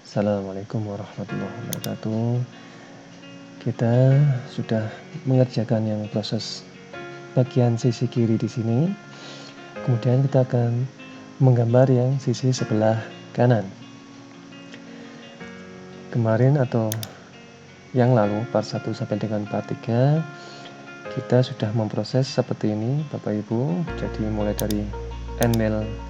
Assalamualaikum warahmatullahi wabarakatuh. Kita sudah mengerjakan yang proses bagian sisi kiri di sini. Kemudian kita akan menggambar yang sisi sebelah kanan. Kemarin atau yang lalu part 1 sampai dengan part 3 kita sudah memproses seperti ini Bapak Ibu. Jadi mulai dari nmil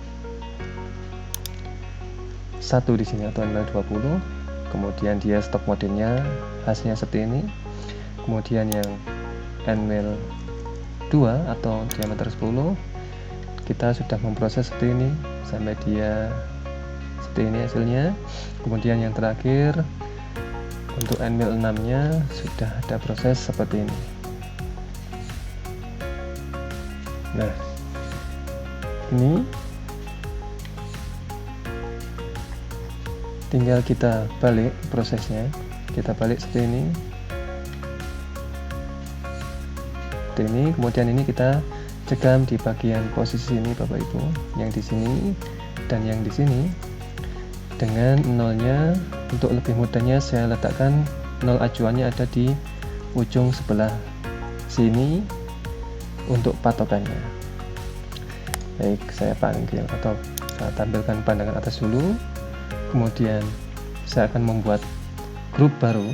1 di sini atau nmil 20, kemudian dia stok modenya hasilnya seperti ini. Kemudian yang nmil 2 atau diameter 10 kita sudah memproses seperti ini sampai dia seperti ini hasilnya. Kemudian yang terakhir untuk nmil 6 nya sudah ada proses seperti ini. Nah, ini tinggal kita balik prosesnya, kita balik seperti ini. Kemudian ini kita cekam di bagian posisi ini Bapak Ibu, yang di sini dan yang di sini dengan nolnya. Untuk lebih mudahnya saya letakkan nol acuannya ada di ujung sebelah sini untuk patokannya. Baik, saya panggil atau saya tampilkan pandangan atas dulu. Kemudian saya akan membuat grup baru,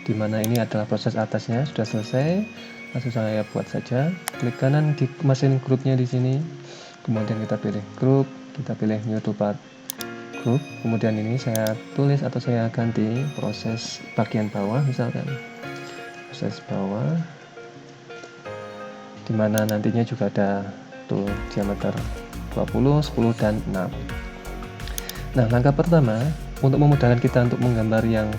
di mana ini adalah proses atasnya sudah selesai. Langsung saya buat saja. Klik kanan di mesin grupnya di sini. Kemudian kita pilih grup, kita pilih new to part group. Kemudian ini saya tulis atau saya ganti proses bagian bawah, misalkan proses bawah, di mana nantinya juga ada tuh diameter 20, 10 dan 6. Nah, langkah pertama untuk memudahkan kita untuk menggambar yang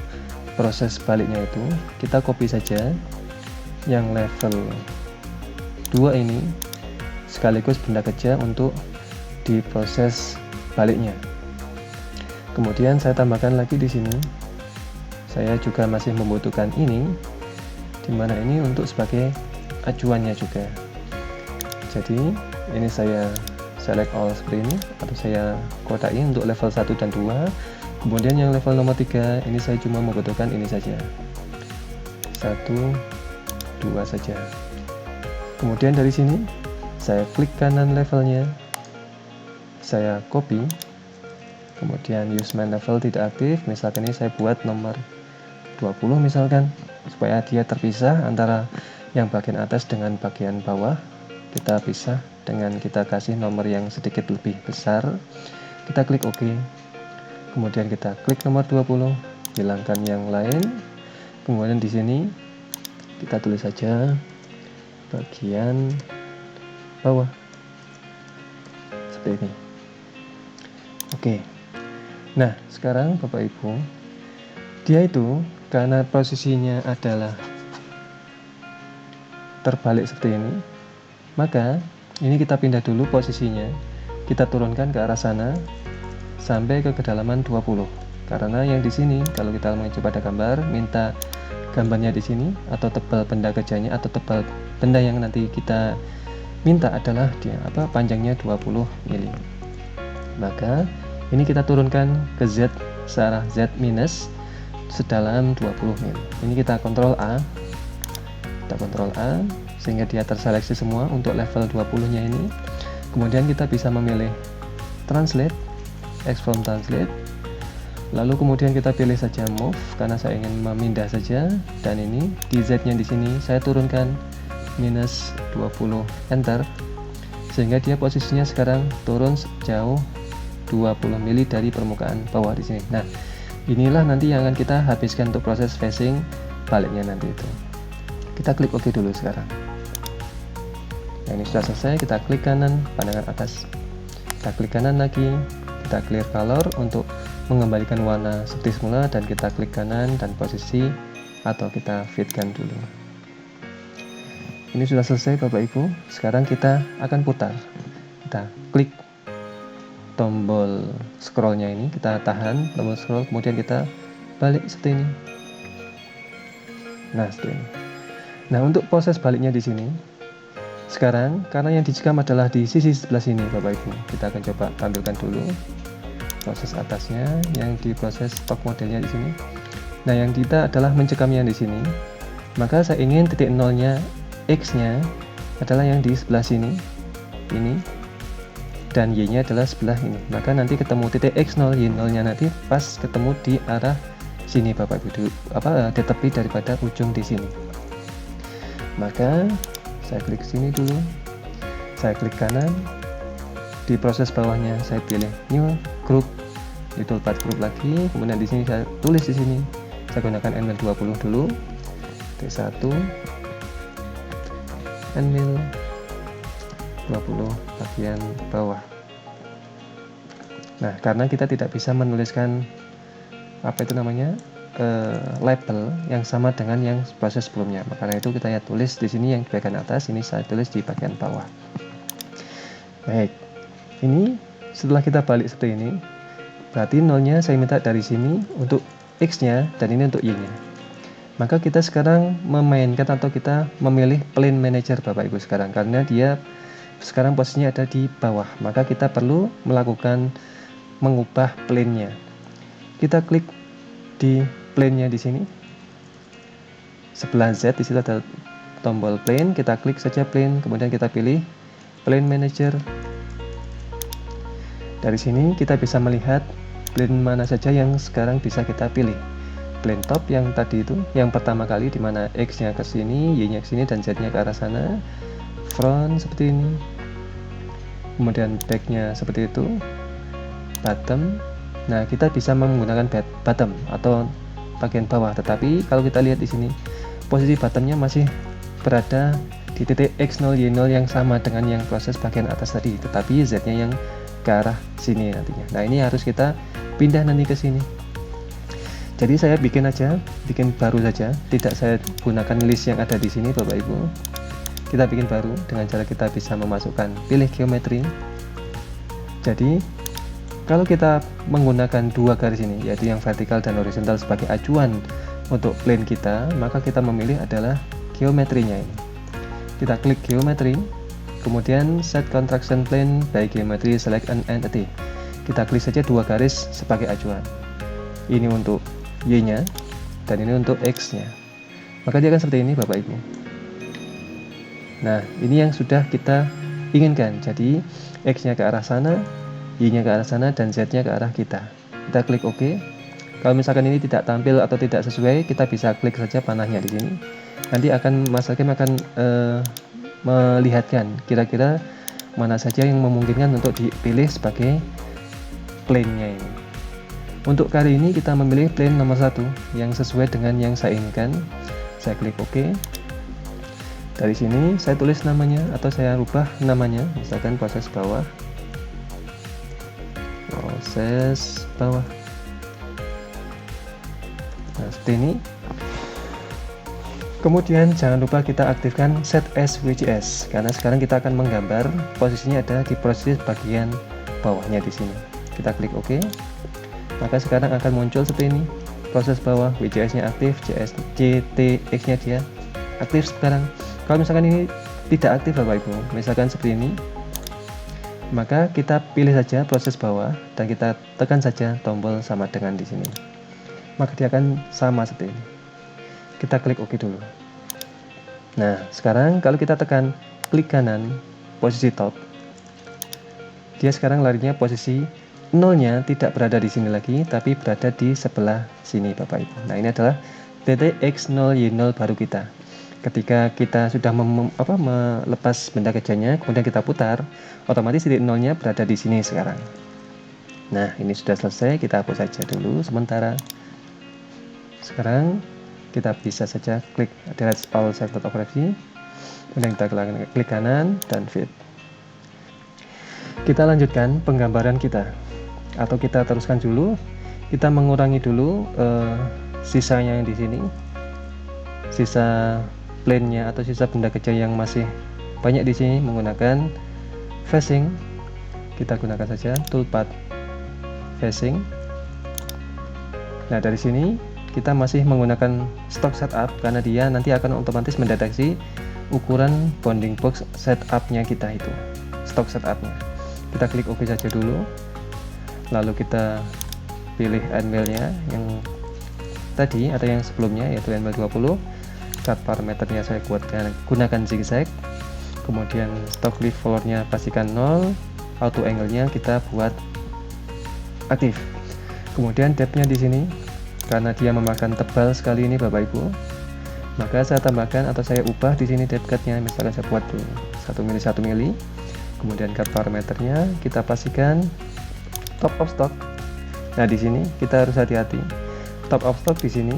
proses baliknya itu, kita copy saja yang level 2 ini sekaligus benda kerja untuk diproses baliknya. Kemudian saya tambahkan lagi di sini. Saya juga masih membutuhkan ini, dimana ini untuk sebagai acuannya juga. Jadi ini saya select all seperti ini atau saya kodai untuk level 1 dan 2. Kemudian yang level nomor 3 ini saya cuma membutuhkan ini saja, 1, 2 saja. Kemudian dari sini saya klik kanan levelnya, saya copy. Kemudian use main level tidak aktif, misalkan ini saya buat nomor 20 misalkan, supaya dia terpisah antara yang bagian atas dengan bagian bawah. Kita pisah dengan kita kasih nomor yang sedikit lebih besar. Kita klik OK. Kemudian kita klik nomor 20, hilangkan yang lain. Kemudian di sini kita tulis saja bagian bawah seperti ini. Oke. Nah, sekarang Bapak Ibu, dia itu karena posisinya adalah terbalik seperti ini, maka ini kita pindah dulu posisinya, kita turunkan ke arah sana sampai ke kedalaman 20. Karena yang di sini kalau kita mengacu pada gambar, minta gambarnya di sini atau tebal benda kerjanya atau tebal benda yang nanti kita minta adalah dia panjangnya 20 mili. Maka ini kita turunkan ke Z searah Z minus sedalam 20 mili. Ini kita kontrol A. Kita kontrol A sehingga dia terseleksi semua untuk level 20-nya ini. Kemudian kita bisa memilih translate, export translate. Lalu kemudian kita pilih saja move karena saya ingin memindah saja, dan ini di Z-nya di sini saya turunkan minus 20, enter. Sehingga dia posisinya sekarang turun jauh 20 mili dari permukaan bawah di sini. Nah, inilah nanti yang akan kita habiskan untuk proses facing baliknya nanti itu. Kita klik OK dulu sekarang. Nah, ini sudah selesai. Kita klik kanan pandangan atas, kita klik kanan lagi, kita clear color untuk mengembalikan warna seperti semula, dan kita klik kanan dan posisi atau kita fitkan dulu. Ini sudah selesai Bapak Ibu. Sekarang kita akan putar. Kita klik tombol scrollnya ini, kita tahan tombol scroll, kemudian kita balik seperti ini. Nah, seperti ini. Nah, untuk proses baliknya di sini, sekarang karena yang dicekam adalah di sisi sebelah sini Bapak Ibu, kita akan coba tampilkan dulu. proses atasnya, yang di proses stock modelnya di sini. Nah, yang kita adalah mencekamnya di sini. Maka saya ingin titik nolnya X-nya adalah yang di sebelah sini, ini, dan Y-nya adalah sebelah ini. Maka nanti ketemu titik X0, Y0-nya nanti pas ketemu di arah sini Bapak Ibu, di tepi daripada ujung di sini. Maka saya klik sini dulu, saya klik kanan, di proses bawahnya saya pilih new group, di toolbar group lagi, kemudian di sini saya tulis di sini, saya gunakan Enmil 20 dulu, T1 Enmil 20 bagian bawah. Nah, karena kita tidak bisa menuliskan label yang sama dengan yang proses sebelumnya, karena itu kita tulis di sini yang di bagian atas, ini saya tulis di bagian bawah. Baik, ini setelah kita balik seperti ini, berarti nolnya saya minta dari sini untuk X-nya dan ini untuk Y-nya. Maka kita sekarang memainkan atau kita memilih plane manager Bapak Ibu sekarang, karena dia sekarang posisinya ada di bawah, maka kita perlu mengubah plane-nya. Kita klik di plane-nya di sini, sebelah Z, di situ ada tombol plane, kita klik saja plane, kemudian kita pilih plane manager. Dari sini kita bisa melihat plane mana saja yang sekarang bisa kita pilih. Plane top yang tadi itu, yang pertama kali, di mana X-nya ke sini, Y-nya ke sini, dan Z-nya ke arah sana. Front seperti ini, kemudian back-nya seperti itu, bottom. Nah, kita bisa menggunakan bottom atau bagian bawah, tetapi kalau kita lihat di sini, posisi bottomnya masih berada di titik X0, Y0 yang sama dengan yang proses bagian atas tadi, tetapi Z-nya yang ke arah sini nantinya. Nah, ini harus kita pindah nanti ke sini. Jadi saya bikin baru saja, tidak saya gunakan list yang ada di sini Bapak Ibu. Kita bikin baru dengan cara kita bisa memasukkan pilih geometri. Jadi kalau kita menggunakan dua garis ini, yaitu yang vertikal dan horizontal sebagai acuan untuk plane kita, maka kita memilih adalah geometrinya ini. Kita klik geometri, kemudian set contraction plane by geometry, select an entity. Kita klik saja dua garis sebagai acuan. Ini untuk Y-nya dan ini untuk X-nya. Maka dia akan seperti ini Bapak Ibu. Nah, ini yang sudah kita inginkan. Jadi X-nya ke arah sana, Y-nya ke arah sana, dan Z-nya ke arah kita. Kita klik OK. Kalau misalkan ini tidak tampil atau tidak sesuai, kita bisa klik saja panahnya di sini. Nanti Mas Hakim akan melihatkan kira-kira mana saja yang memungkinkan untuk dipilih sebagai plane-nya ini. Untuk kali ini kita memilih plane nomor 1 yang sesuai dengan yang saya inginkan. Saya klik OK. Dari sini saya tulis namanya atau saya rubah namanya, misalkan proses bawah. Proses bawah. Nah, seperti ini. Kemudian jangan lupa kita aktifkan set as WCS, karena sekarang kita akan menggambar posisinya ada di posisi bagian bawahnya di sini. Kita klik OK. Maka sekarang akan muncul seperti ini. Proses bawah, WCS-nya aktif, JTX-nya dia aktif sekarang. Kalau misalkan ini tidak aktif Bapak Ibu, misalkan seperti ini, maka kita pilih saja proses bawah dan kita tekan saja tombol sama dengan di sini. Maka dia akan sama seperti ini. Kita klik OK dulu. Nah, sekarang kalau kita tekan klik kanan posisi top, dia sekarang larinya posisi nolnya tidak berada di sini lagi, tapi berada di sebelah sini Bapak Ibu. Nah, ini adalah titik X0 Y0 baru kita. Ketika kita sudah melepas benda kerjanya, kemudian kita putar, otomatis titik nolnya berada di sini sekarang. Nah, ini sudah selesai, kita hapus saja dulu sementara. Sekarang kita bisa saja klik delete all selected operasi, kemudian kita klik kanan dan fit. Kita lanjutkan penggambaran kita, atau kita teruskan dulu. Kita mengurangi dulu sisanya yang di sini, sisa plane-nya atau sisa benda kecil yang masih banyak di sini menggunakan facing. Kita gunakan saja toolpath facing. Nah, dari sini kita masih menggunakan stock setup karena dia nanti akan otomatis mendeteksi ukuran bounding box setup-nya kita itu, stock setup-nya. Kita klik OK saja dulu. lalu kita pilih anvil-nya yang tadi atau yang sebelumnya, yaitu anvil 20. Cut parameternya saya gunakan zigzag, kemudian stock leaf follower-nya pastikan 0, auto angle-nya kita buat aktif. Kemudian depth-nya di sini, karena dia memakan tebal sekali ini Bapak Ibu, maka saya tambahkan atau saya ubah di sini depth cut-nya, misalkan saya buat 1 mili 1 mili. Kemudian cut parameternya kita pastikan top of stock. Nah, di sini kita harus hati-hati. Top of stock di sini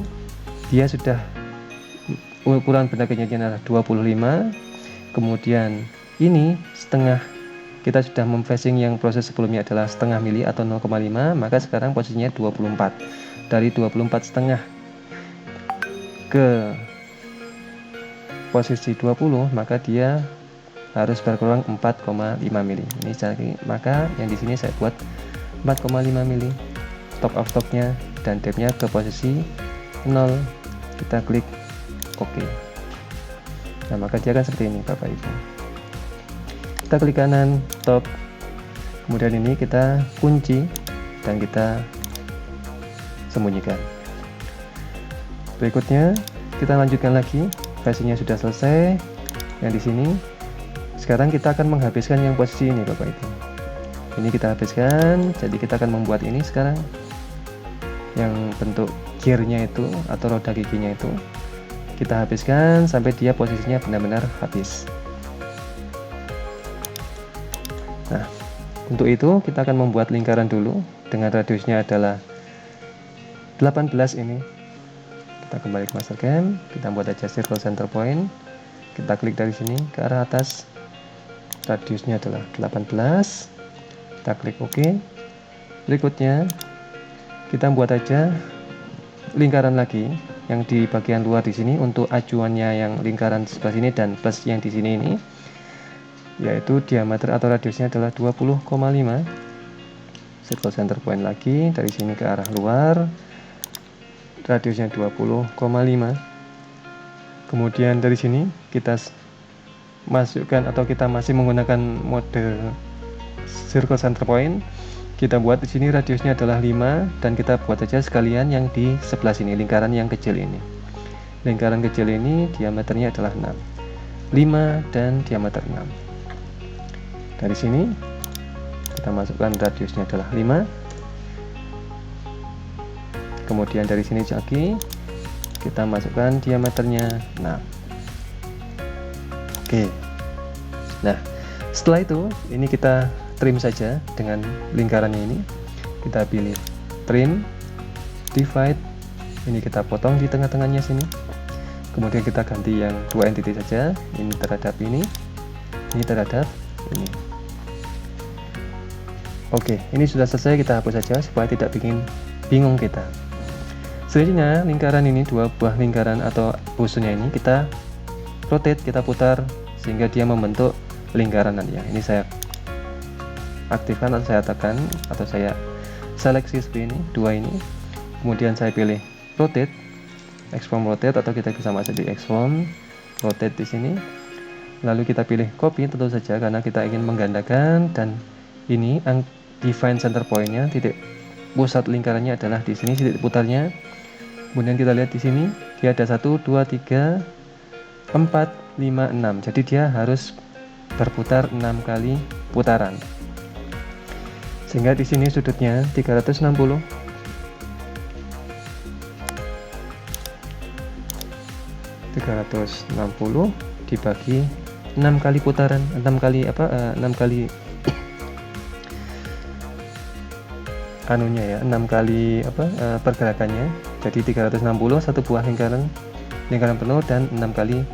dia sudah ukuran benda kenyanya adalah 25. Kemudian ini setengah, kita sudah memfacing yang proses sebelumnya adalah setengah mili atau 0,5, maka sekarang posisinya 24. Dari 24 setengah ke posisi 20, maka dia harus berkurang 4,5 mili. Ini maka yang di sini saya buat 4,5 mili top of stocknya, dan depth-nya ke posisi 0. Kita klik OK. Nah, maka dia akan seperti ini Bapak Ibu. Kita klik kanan top, kemudian ini kita kunci dan kita sembunyikan. Berikutnya kita lanjutkan lagi. Facingnya sudah selesai. Yang di sini sekarang kita akan menghabiskan yang posisi ini Bapak Ibu. Ini kita habiskan, jadi kita akan membuat ini sekarang yang bentuk gearnya itu atau roda giginya itu kita habiskan sampai dia posisinya benar-benar habis. Nah, untuk itu kita akan membuat lingkaran dulu dengan radiusnya adalah 18 ini. Kita kembali ke master cam, kita buat aja circle center point. Kita klik dari sini ke arah atas. Radiusnya adalah 18. Kita klik OK. Berikutnya kita buat aja lingkaran lagi yang di bagian luar di sini untuk acuannya yang lingkaran sebelah sini dan plus yang di sini ini, yaitu diameter atau radiusnya adalah 20,5. Circle center point lagi dari sini ke arah luar, radiusnya 20,5. Kemudian dari sini kita masukkan atau kita masih menggunakan mode circle center point. Kita buat di sini radiusnya adalah 5 dan kita buat saja sekalian yang di sebelah sini, lingkaran yang kecil ini. Lingkaran kecil ini diameternya adalah 6. 5 dan diameter 6. Dari sini kita masukkan radiusnya adalah 5. Kemudian dari sini lagi kita masukkan diameternya 6. Oke. Nah, setelah itu ini kita trim saja dengan lingkarannya ini. Kita pilih trim, divide, ini kita potong di tengah-tengahnya sini. Kemudian kita ganti yang dua entity saja, ini terhadap ini terhadap ini. Oke, ini sudah selesai, kita hapus saja supaya tidak bikin bingung kita. Selanjutnya lingkaran ini, dua buah lingkaran atau busurnya ini kita rotate, kita putar sehingga dia membentuk lingkaran nanti ya. Ini saya aktifkan atau saya tekan atau saya seleksi seperti ini, dua ini. Kemudian saya pilih rotate, expand rotate, atau kita bisa masuk di expand rotate di sini. Lalu kita pilih copy tentu saja karena kita ingin menggandakan, dan ini define center point-nya, titik pusat lingkarannya adalah di sini, titik putarnya. Kemudian kita lihat di sini dia ada 1, 2, 3, 4, 5, 6. Jadi dia harus berputar 6 kali putaran. Sehingga di sini sudutnya 360. Dibagi 6 kali putaran, 6 kali anunya ya, 6 kali pergerakannya. Jadi 360 satu buah lingkaran penuh dan 6 kali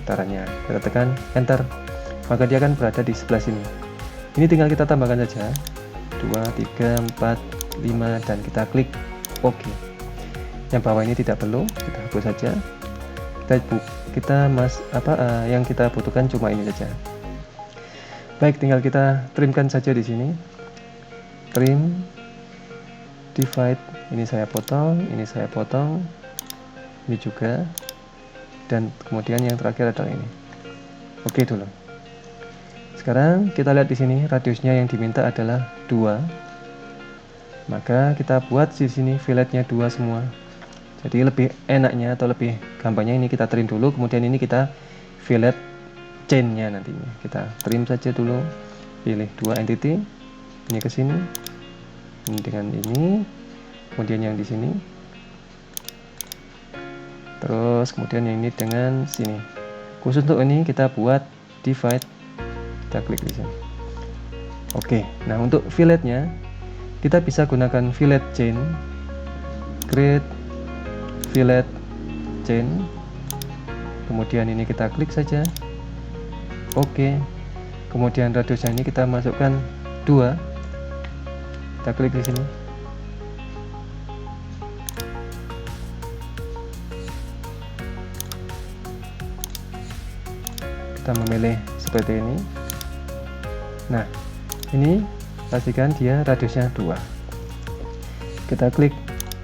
putarannya. Kita tekan enter, maka dia akan berada di sebelah sini. Ini tinggal kita tambahkan saja 2, 3, 4, 5 dan kita klik OK. Yang bawah ini tidak perlu, kita hapus saja. Yang kita butuhkan cuma ini saja. Baik, tinggal kita trimkan saja di sini. Trim, divide, ini saya potong, ini saya potong, ini juga, dan kemudian yang terakhir adalah ini. Oke dulu. Sekarang kita lihat di sini radiusnya yang diminta adalah 2. Maka kita buat di sini filletnya 2 semua. Jadi lebih enaknya atau lebih gampangnya ini kita trim dulu, kemudian ini kita fillet chainnya nantinya. Kita trim saja dulu, pilih 2 entity, ini ke sini, ini dengan ini, kemudian yang di sini, terus kemudian yang ini dengan sini. Khusus untuk ini kita buat divide, kita klik di sini. Oke, nah untuk filletnya kita bisa gunakan fillet chain, create fillet chain, kemudian ini kita klik saja. Oke, kemudian radiusnya ini kita masukkan 2, kita klik di sini. Kita memilih seperti ini. Nah, ini pastikan dia radiusnya 2. Kita klik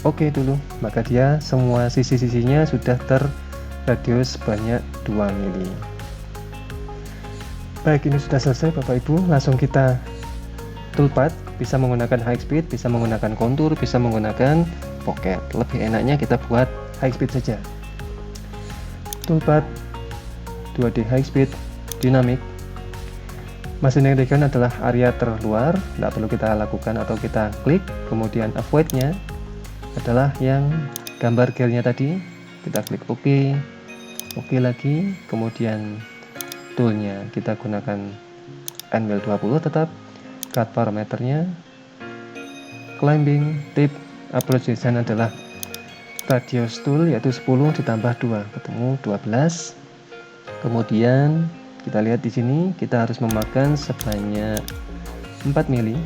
OK dulu, maka dia semua sisi-sisinya sudah terradius sebanyak 2 mili. Baik, ini sudah selesai Bapak Ibu. Langsung kita toolpath, bisa menggunakan high speed, bisa menggunakan kontur, bisa menggunakan pocket. Lebih enaknya kita buat high speed saja. Toolpath 2D high speed dynamic. Mesin yang digunakan adalah area terluar, tidak perlu kita lakukan atau kita klik. Kemudian avoid-nya adalah yang gambar gearnya tadi, kita klik OK, OK lagi. Kemudian toolnya kita gunakan N-Wheel 20 tetap. Cut parameternya, climbing, tip, approach design adalah radius tool yaitu 10 ditambah 2 ketemu 12. Kemudian kita lihat di sini kita harus memakan sebanyak 4 mili.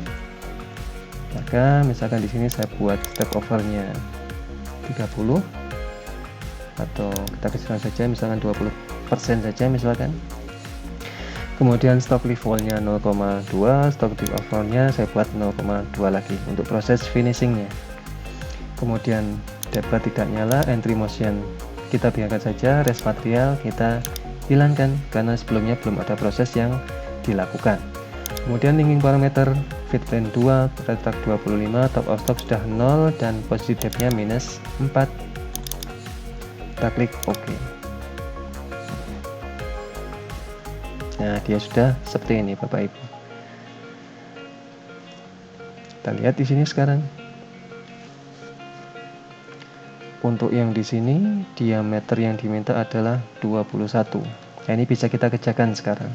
Maka misalkan di sini saya buat step overnya 30 atau kita kecilkan saja misalkan 20% saja misalkan. Kemudian stop levelnya 0,2, stop overnya saya buat 0,2 lagi untuk proses finishingnya. Kemudian debug tidak nyala, entry motion kita biarkan saja, rest material kita hilangkan karena sebelumnya belum ada proses yang dilakukan. Kemudian linking parameter fit plane 2, retract 25, top of stock sudah 0 dan posisi depthnya minus 4. Kita klik OK. Nah, dia sudah seperti ini Bapak Ibu. Kita lihat di sini sekarang. Untuk yang di sini diameter yang diminta adalah 21. Nah, ini bisa kita kerjakan sekarang.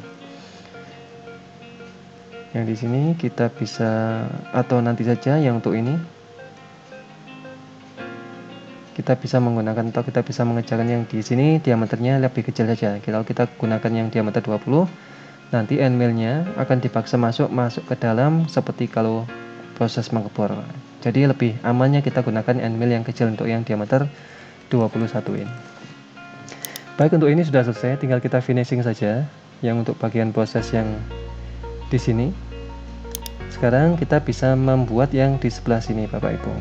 Yang di sini kita bisa atau nanti saja yang untuk ini kita bisa menggunakan atau kita bisa mengerjakan yang di sini diameternya lebih kecil saja. Kalau kita gunakan yang diameter 20, nanti end millnya akan dipaksa masuk ke dalam seperti kalau proses mengebor. Jadi lebih amannya kita gunakan end mill yang kecil untuk yang diameter 21 in. Baik, untuk ini sudah selesai, tinggal kita finishing saja yang untuk bagian proses yang di sini. Sekarang kita bisa membuat yang di sebelah sini Bapak Ibu.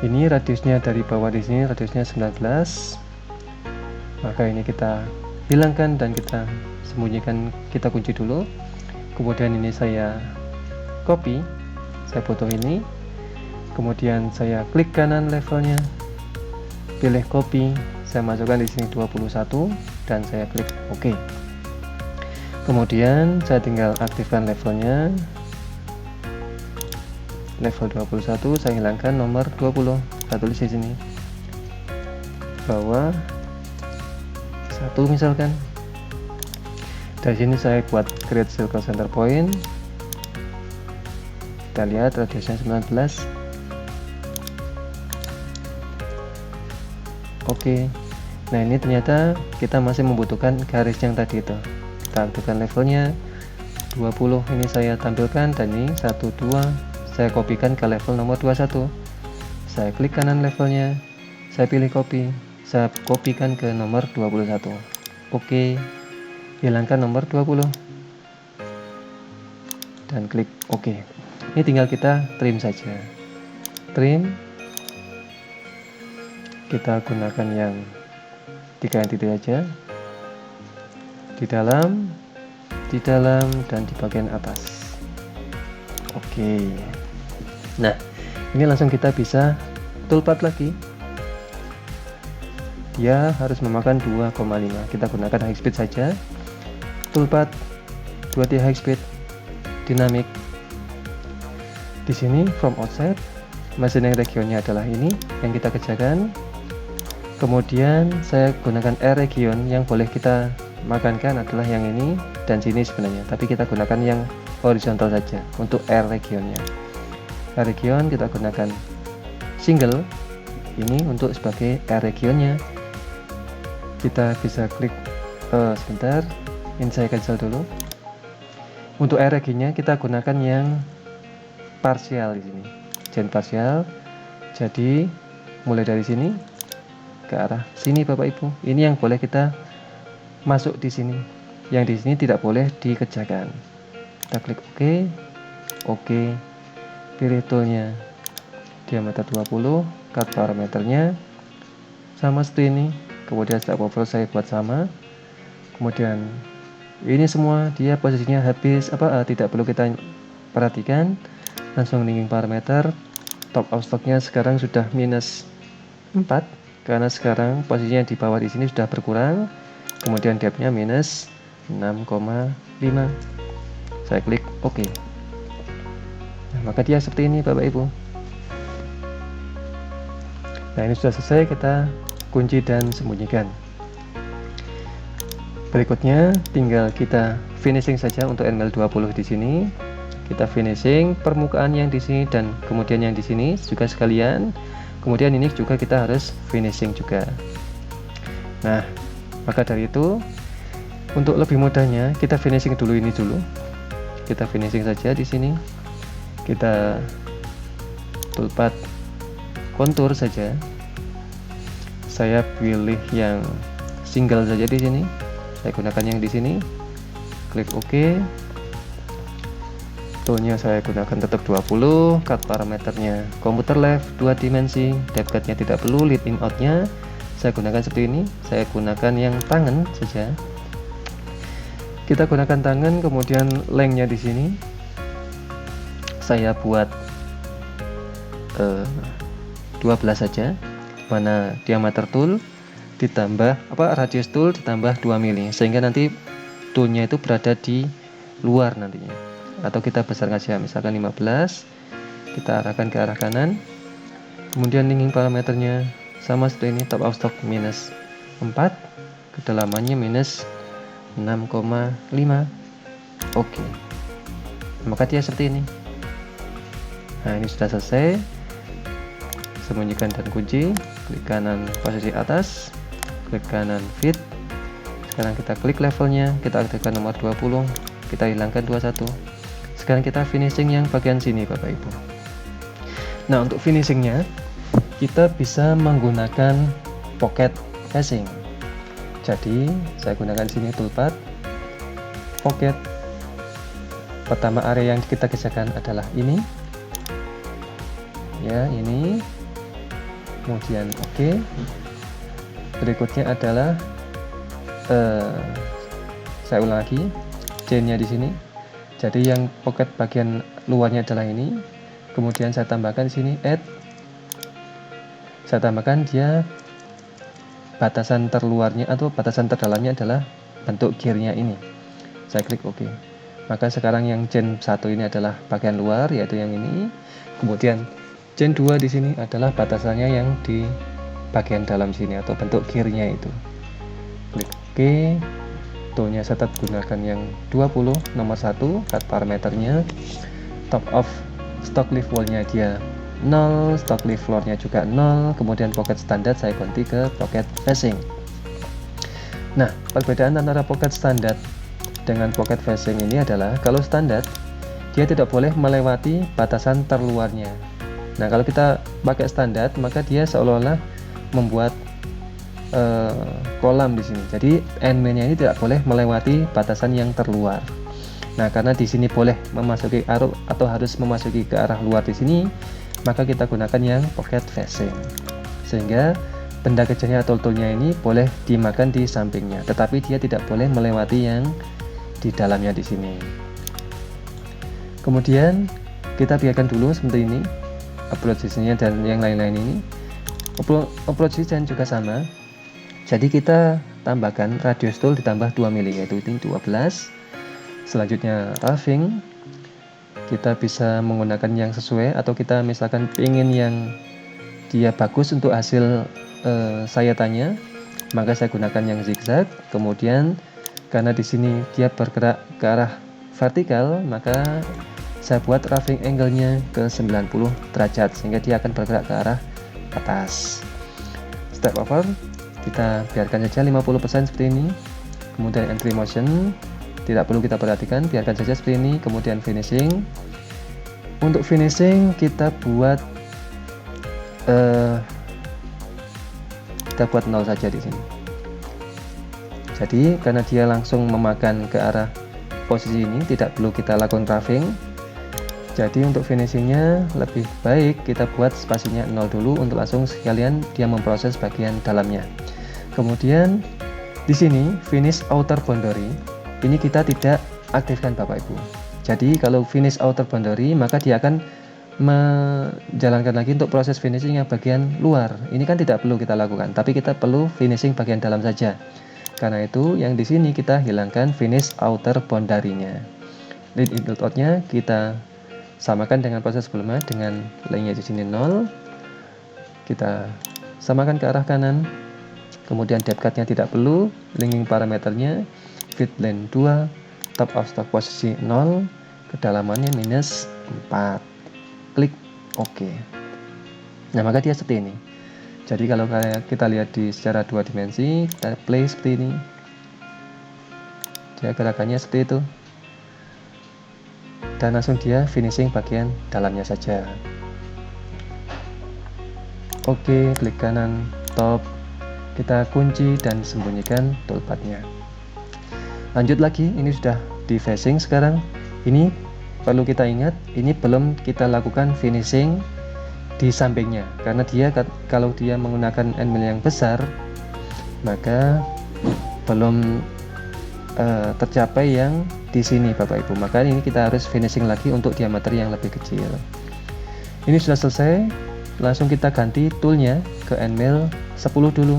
Ini radiusnya dari bawah di sini radiusnya 19. Maka ini kita hilangkan dan kita sembunyikan, kita kunci dulu. Kemudian ini saya copy, saya foto ini. Kemudian saya klik kanan levelnya, pilih copy, saya masukkan di sini 21 dan saya klik OK. Kemudian saya tinggal aktifkan levelnya, level 21, saya hilangkan nomor 20, saya tulis di sini bawah 1 misalkan. Dari sini saya buat create circle center point, kita lihat radiusnya 19. Oke. Nah, ini ternyata kita masih membutuhkan garis yang tadi itu. Kita aktifkan levelnya 20, ini saya tampilkan, dan ini 1, 2 saya kopikan ke level nomor 21. Saya klik kanan levelnya, saya pilih copy, saya kopikan ke nomor 21. Oke, hilangkan nomor 20 dan klik OK. Ini tinggal kita trim saja. Trim, kita gunakan yang 3 entity aja, di dalam, dan di bagian atas. Oke. Nah, ini langsung kita bisa toolpad lagi. Dia harus memakan 2,5. Kita gunakan high speed saja. Toolpad 2D high speed dynamic. Di sini from outside, machining regionnya adalah ini yang kita kerjakan. Kemudian saya gunakan air region, yang boleh kita makankan adalah yang ini dan sini sebenarnya, tapi kita gunakan yang horizontal saja untuk air regionnya. Air region kita gunakan single ini untuk sebagai air regionnya. Kita bisa klik sebentar, ini saya cancel dulu. Untuk air regionnya kita gunakan yang parsial di sini, gen parsial. Jadi mulai dari sini ke arah sini Bapak Ibu, ini yang boleh kita masuk di sini, yang di sini tidak boleh dikerjakan. Kita klik OK, pilih toolnya diameter 20, cut parameternya sama seperti ini. Kemudian step over saya buat sama. Kemudian ini semua dia posisinya habis tidak perlu kita perhatikan. Langsung linking parameter. Top of stocknya sekarang sudah minus 4 karena sekarang posisinya di bawah di sini sudah berkurang. Kemudian depthnya minus 6,5. Saya klik OK. Nah, maka dia seperti ini Bapak Ibu. Nah, ini sudah selesai, kita kunci dan sembunyikan. Berikutnya tinggal kita finishing saja untuk NML20 di sini. Kita finishing permukaan yang di sini dan kemudian yang di sini juga sekalian. Kemudian ini juga kita harus finishing juga. Nah, maka dari itu untuk lebih mudahnya kita finishing dulu ini dulu. Kita finishing saja di sini. Kita toolpad kontur saja. Saya pilih yang single saja di sini. Saya gunakan yang di sini. Klik OK. Toolnya saya gunakan tetap 20. Cut parameternya computer left 2 dimensi. Depth cut-nya tidak perlu. Lead in out-nya saya gunakan seperti ini. Saya gunakan yang tangan saja. Kita gunakan tangan. Kemudian length-nya di sini saya buat 12 saja. Mana diameter tool ditambah radius tool ditambah 2 mili, sehingga nanti toolnya itu berada di luar nantinya. Atau kita besarkan saja, misalkan 15, kita arahkan ke arah kanan. Kemudian linking parameternya sama seperti ini, top of stock minus 4, kedalamannya minus 6,5. Oke. Maka dia seperti ini. Nah, ini sudah selesai. Sembunyikan dan kunci. Klik kanan posisi atas, klik kanan fit. Sekarang kita klik levelnya, kita aktifkan nomor 20, kita hilangkan 21. Sekarang kita finishing yang bagian sini Bapak Ibu. Nah, untuk finishingnya kita bisa menggunakan pocket facing. Jadi saya gunakan sini toolpad pocket. Pertama area yang kita kerjakan adalah ini ya, ini. Kemudian OK. Berikutnya adalah saya ulang lagi chainnya di sini. Jadi yang pocket bagian luarnya adalah ini. Kemudian saya tambahkan di sini add. Saya tambahkan dia batasan terluarnya atau batasan terdalamnya adalah bentuk gearnya ini. Saya klik OK. Maka sekarang yang chain 1 ini adalah bagian luar, yaitu yang ini. Kemudian chain 2 di sini adalah batasannya yang di bagian dalam sini atau bentuk gearnya itu. Klik OK. Toolnya saya tetap gunakan yang 20 nomor 1. Cut parameternya top of stock lift wall-nya dia 0, stock lift floor-nya juga 0. Kemudian pocket standar saya ganti ke pocket facing. Nah, perbedaan antara pocket standar dengan pocket facing ini adalah kalau standar dia tidak boleh melewati batasan terluarnya. Nah, kalau kita pakai standar maka dia seolah-olah membuat kolam di sini. Jadi endman-nya ini tidak boleh melewati batasan yang terluar. Nah, karena di sini boleh memasuki arah atau harus memasuki ke arah luar di sini, maka kita gunakan yang pocket facing. Sehingga benda kecilnya atau toolnya ini boleh dimakan di sampingnya, tetapi dia tidak boleh melewati yang di dalamnya di sini. Kemudian kita biarkan dulu seperti ini. approach design-nya dan yang lain-lain ini. Approach design juga sama. Jadi kita tambahkan radius tool ditambah 2 mili, yaitu ini 12. Selanjutnya roughing, kita bisa menggunakan yang sesuai, atau kita misalkan ingin yang dia bagus untuk hasil sayatannya, maka saya gunakan yang zigzag. Kemudian karena di sini dia bergerak ke arah vertikal, maka saya buat roughing angle-nya ke 90 derajat sehingga dia akan bergerak ke arah atas. Step over kita biarkan saja 50% seperti ini. Kemudian entry motion tidak perlu kita perhatikan, biarkan saja seperti ini. Kemudian finishing, untuk finishing kita buat 0 saja di sini. Jadi karena dia langsung memakan ke arah posisi ini, tidak perlu kita lakukan roughing. Jadi untuk finishingnya lebih baik kita buat spasinya 0 dulu untuk langsung sekalian dia memproses bagian dalamnya. Kemudian di sini finish outer boundary ini kita tidak aktifkan Bapak Ibu. Jadi kalau finish outer boundary maka dia akan menjalankan lagi untuk proses finishing yang bagian luar. Ini kan tidak perlu kita lakukan, tapi kita perlu finishing bagian dalam saja. Karena itu yang di sini kita hilangkan finish outer boundary-nya. Lead input out-nya kita samakan dengan proses sebelumnya, dengan lainnya di sini 0. Kita samakan ke arah kanan. Kemudian depth cut-nya tidak perlu, linking parameternya fit length 2, top of stock posisi 0, kedalamannya minus 4. Klik OK. Nah, maka dia seperti ini. Jadi kalau kita lihat di secara 2 dimensi, kita play seperti ini. Dia gerakannya seperti itu. Dan langsung dia finishing bagian dalamnya saja. Oke, klik kanan top, kita kunci dan sembunyikan toolpad-nya. Lanjut lagi, ini sudah di facing sekarang. Ini perlu kita ingat, ini belum kita lakukan finishing di sampingnya, karena dia kalau dia menggunakan end mill yang besar maka belum tercapai yang di sini Bapak Ibu. Maka ini kita harus finishing lagi untuk diameter yang lebih kecil. Ini sudah selesai, langsung kita ganti toolnya ke end mill 10 dulu.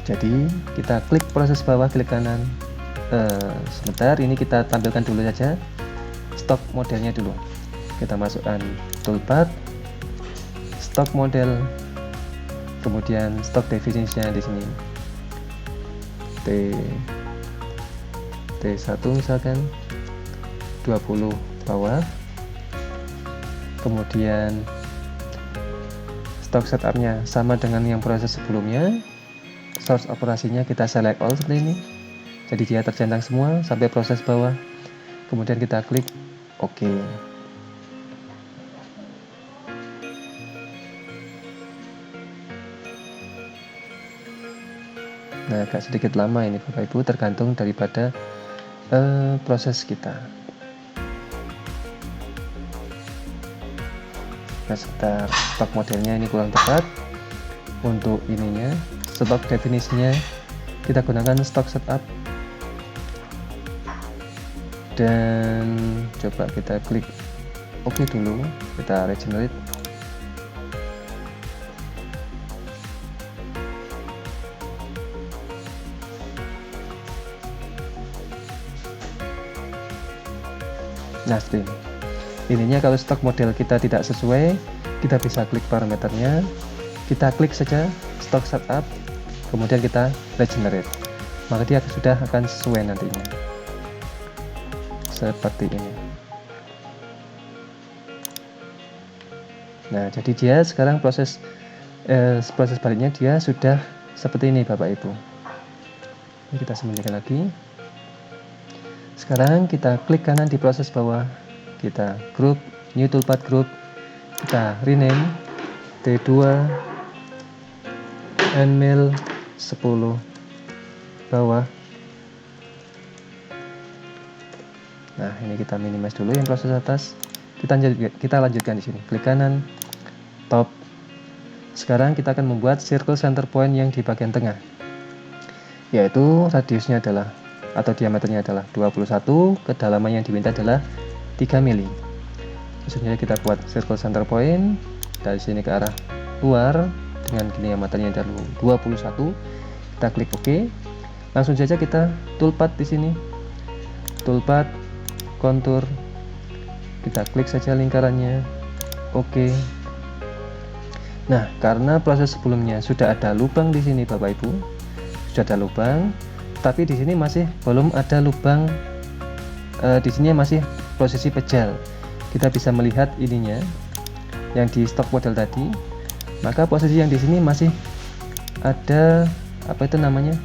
Jadi kita klik proses bawah, klik kanan. Sebentar, ini kita tampilkan dulu saja stok modelnya dulu. Kita masukkan toolpad, stock model, kemudian stock definisinya di sini T1 misalkan 20 bawah. Kemudian stock setupnya sama dengan yang proses sebelumnya. Source operasinya kita select all seperti ini, jadi dia tercentang semua sampai proses bawah. Kemudian kita klik OK. Nah, agak sedikit lama ini Bapak Ibu, tergantung daripada proses kita. Nah, sebentar, stok modelnya ini kurang tepat. Untuk ininya, stok definisinya kita gunakan stock setup. Dan coba kita klik OK dulu, kita regenerate. Nah, seperti ini. Ininya kalau stok model kita tidak sesuai, kita bisa klik parameternya, kita klik saja stock setup, kemudian kita regenerate. Maka dia sudah akan sesuai nantinya. Seperti ini. Nah, jadi dia sekarang proses baliknya dia sudah seperti ini Bapak Ibu. Ini kita sembunyikan lagi. Sekarang kita klik kanan di proses bawah, kita group, new toolpad group, kita rename T2 end mill 10 bawah. Nah, ini kita minimize dulu yang proses atas. Kita lanjutkan di sini. Klik kanan, top. Sekarang kita akan membuat circle center point yang di bagian tengah, yaitu radiusnya adalah atau diameternya adalah 21, kedalaman yang diminta adalah 3 mili. Maksudnya kita buat circle center point dari sini ke arah luar dengan diameternya adalah 21. Kita klik OK. Langsung saja kita toolpath di sini. Toolpath kontur. Kita klik saja lingkarannya. Oke. Nah, karena proses sebelumnya sudah ada lubang di sini Bapak Ibu. Sudah ada lubang, tapi di sini masih belum ada lubang. Di sini masih posisi pejal. Kita bisa melihat ininya yang di stock model tadi. Maka posisi yang di sini masih ada apa itu namanya?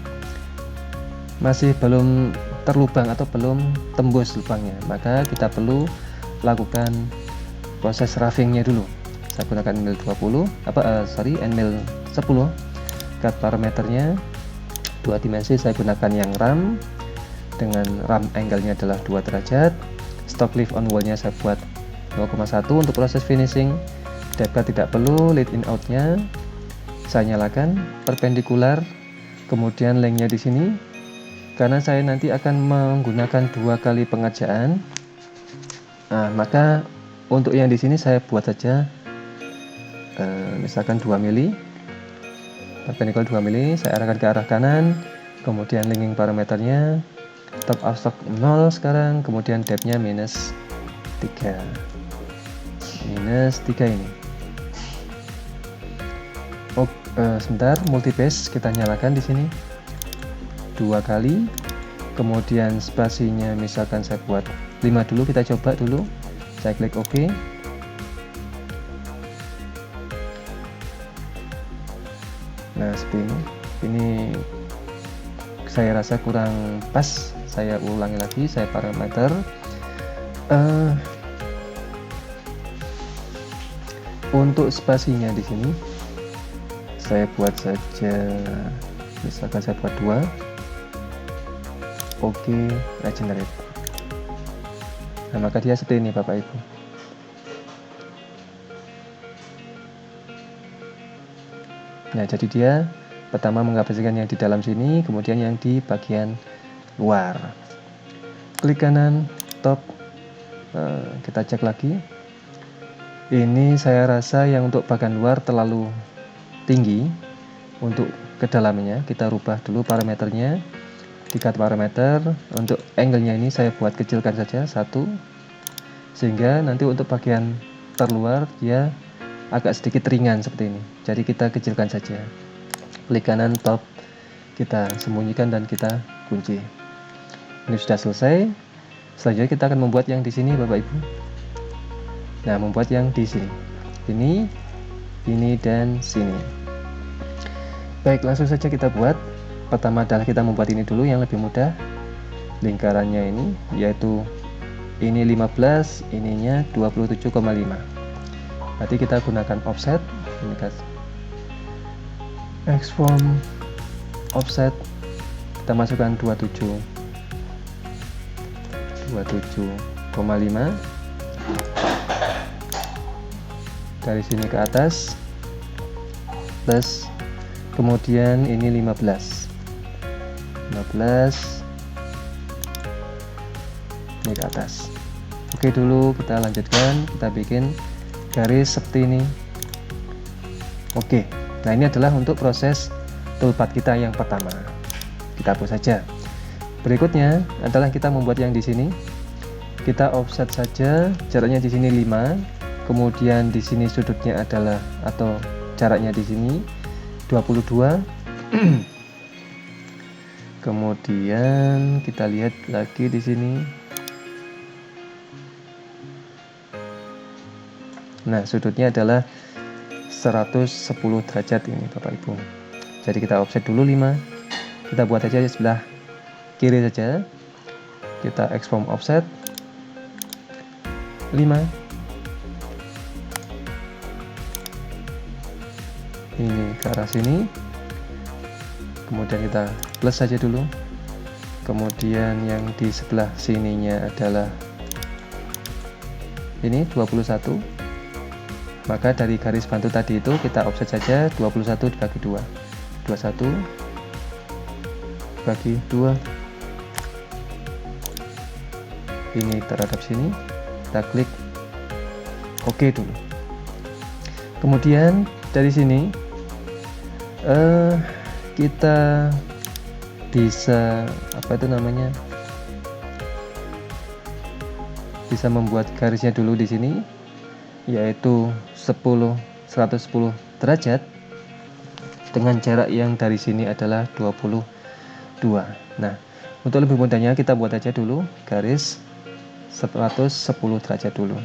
Masih belum terlubang atau belum tembus lubangnya. Maka kita perlu lakukan proses roughingnya dulu. Saya gunakan mil 20 mil 10. Cut parameternya 2 dimensi, saya gunakan yang RAM dengan RAM angle-nya adalah 2 derajat. Stop lift on wall-nya saya buat 0,1. Untuk proses finishing depth cut tidak perlu, lead in out-nya saya nyalakan perpendikular, kemudian length-nya di sini karena saya nanti akan menggunakan 2 kali pengerjaan. Nah, maka untuk yang di sini saya buat saja misalkan 2 mili, perpendikular 2 mili, saya arahkan ke arah kanan, kemudian linking parameternya top offset 0 sekarang, kemudian depth-nya minus 3 ini. Sebentar, multi base kita nyalakan di sini 2 kali, kemudian spasinya misalkan saya buat 5 dulu, kita coba dulu, saya klik OK. Nah, seperti ini saya rasa kurang pas, saya ulangi lagi, saya parameter untuk spasinya di sini saya buat saja, misalkan saya buat 2. Oke, regenerate. Nah, maka dia seperti ini Bapak Ibu. Nah, jadi dia pertama mengaplikasikan yang di dalam sini, kemudian yang di bagian luar. Klik kanan, top, kita cek lagi. Ini saya rasa yang untuk bagian luar terlalu tinggi untuk kedalamannya. Kita rubah dulu parameternya, di cut parameter. Untuk angle-nya ini saya buat kecilkan saja 1, sehingga nanti untuk bagian terluar dia agak sedikit ringan seperti ini. Jadi kita kecilkan saja. Klik kanan, top, kita sembunyikan dan kita kunci. Ini sudah selesai. Selanjutnya kita akan membuat yang di sini Bapak Ibu. Nah, membuat yang di sini. Ini dan sini. Baik, langsung saja kita buat. Pertama adalah kita membuat ini dulu yang lebih mudah. Lingkarannya ini yaitu ini 15, ininya 27,5. Nanti kita gunakan offset. Ini kasih X-form offset, kita masukkan 27,5 dari sini ke atas, plus kemudian ini 15 ini ke atas. Oke, dulu kita lanjutkan, kita bikin garis seperti ini. Oke, nah ini adalah untuk proses toolpath kita yang pertama. Kita hapus saja. Berikutnya adalah kita membuat yang di sini. Kita offset saja, jaraknya di sini 5, kemudian di sini sudutnya adalah atau jaraknya di sini 22. Kemudian kita lihat lagi di sini. Nah, sudutnya adalah 110 derajat ini Bapak Ibu. Jadi kita offset dulu 5. Kita buat aja di sebelah kiri saja. Kita X-form offset 5. Ini ke arah sini. Kemudian kita plus saja dulu. Kemudian yang di sebelah sininya adalah ini 21. Maka dari garis bantu tadi itu kita offset saja 21 dibagi 2. 21 bagi 2. Ini terhadap sini. Kita klik oke dulu. Kemudian dari sini kita bisa bisa membuat garisnya dulu di sini, yaitu 110 derajat dengan jarak yang dari sini adalah 22. Nah, untuk lebih mudahnya kita buat aja dulu garis 110 derajat dulu.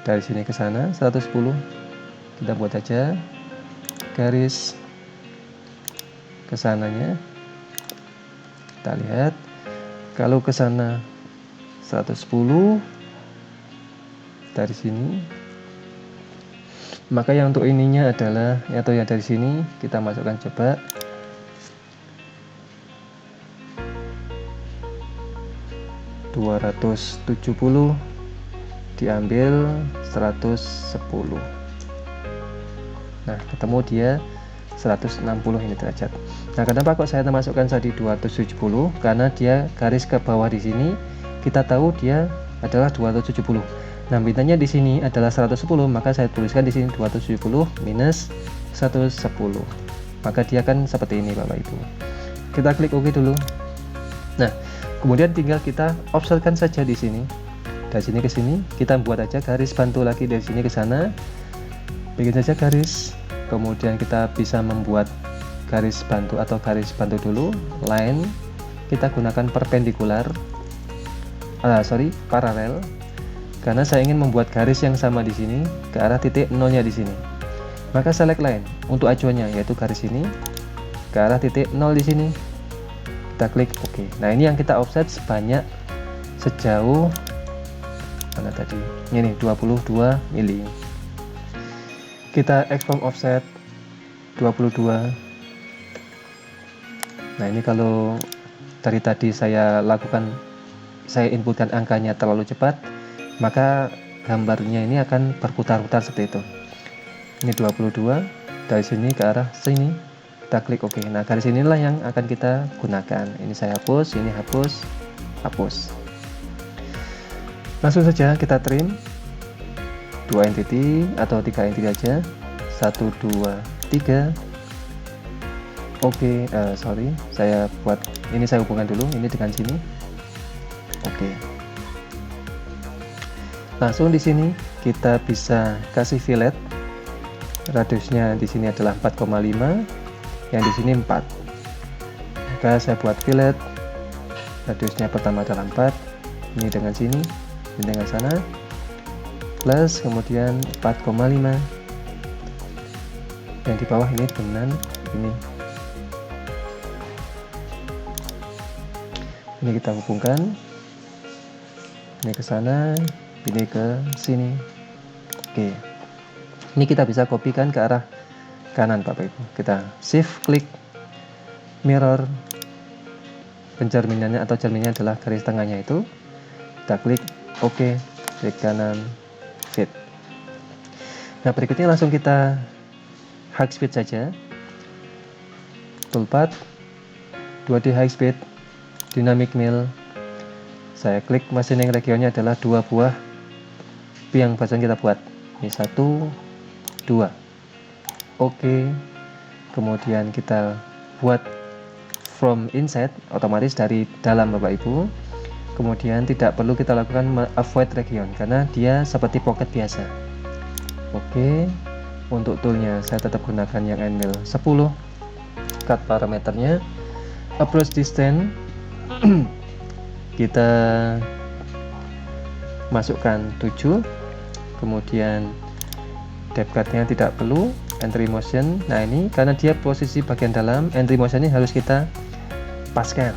Dari sini ke sana 110, kita buat aja garis ke sananya. Kita lihat kalau ke sana 110 dari sini, maka yang untuk ininya adalah, atau yang dari sini kita masukkan coba 270 diambil 110. Nah, ketemu dia 160 ini derajat. Nah, kenapa kok saya masukkan tadi 270? Karena dia garis ke bawah di sini kita tahu dia adalah 270. Nah, bintangnya di sini adalah 110, maka saya tuliskan di sini 270 minus 110. Maka dia kan seperti ini Bapak Ibu. Kita klik OK dulu. Nah, kemudian tinggal kita offsetkan saja di sini. Dari sini ke sini kita buat aja garis bantu lagi, dari sini ke sana bikin saja garis. Kemudian kita bisa membuat garis bantu atau garis bantu dulu, line kita gunakan perpendikular, paralel, karena saya ingin membuat garis yang sama di sini ke arah titik nolnya di sini. Maka select line untuk acuannya, yaitu garis ini ke arah titik 0 di sini. Kita klik OK. Nah, ini yang kita offset sebanyak sejauh mana tadi? Ini 22 mili. Kita expand offset 22. Nah, ini kalau dari tadi saya inputkan angkanya terlalu cepat, maka gambarnya ini akan berputar-putar seperti itu. Ini 22, dari sini ke arah sini, kita klik OK. Nah, garis inilah yang akan kita gunakan. Ini saya hapus, ini hapus, hapus. Langsung saja kita trim 2 entity atau 3 entity aja, 1, 2, 3. Oke, saya buat ini, saya hubungkan dulu ini dengan sini. Oke. Langsung di sini kita bisa kasih fillet. Radiusnya di sini adalah 4,5, yang di sini 4. Maka saya buat fillet. Radiusnya pertama adalah 4. Ini dengan sini, ini dengan sana. Plus kemudian 4,5. Yang di bawah ini dengan ini. Ini kita hubungkan. Ini ke sana, ini ke sini. Oke. Ini kita bisa kopikan ke arah kanan Bapak Ibu. Kita shift klik mirror. Pencerminannya atau cerminnya adalah garis tengahnya itu. Kita klik OK, klik kanan, fit. Nah, berikutnya langsung kita high speed saja. Toolpath 2D high speed, dynamic mill. Saya klik machining regionnya adalah 2 buah yang barusan kita buat. Ini 1, 2. Oke. Kemudian kita buat from inside, otomatis dari dalam Bapak Ibu. Kemudian tidak perlu kita lakukan avoid region karena dia seperti pocket biasa. Oke. Untuk toolnya saya tetap gunakan yang end mill 10. Cut parameternya, approach distance kita masukkan 7. Kemudian depth cutnya tidak perlu, entry motion. Nah, ini karena dia posisi bagian dalam, entry motion ini harus kita paskan.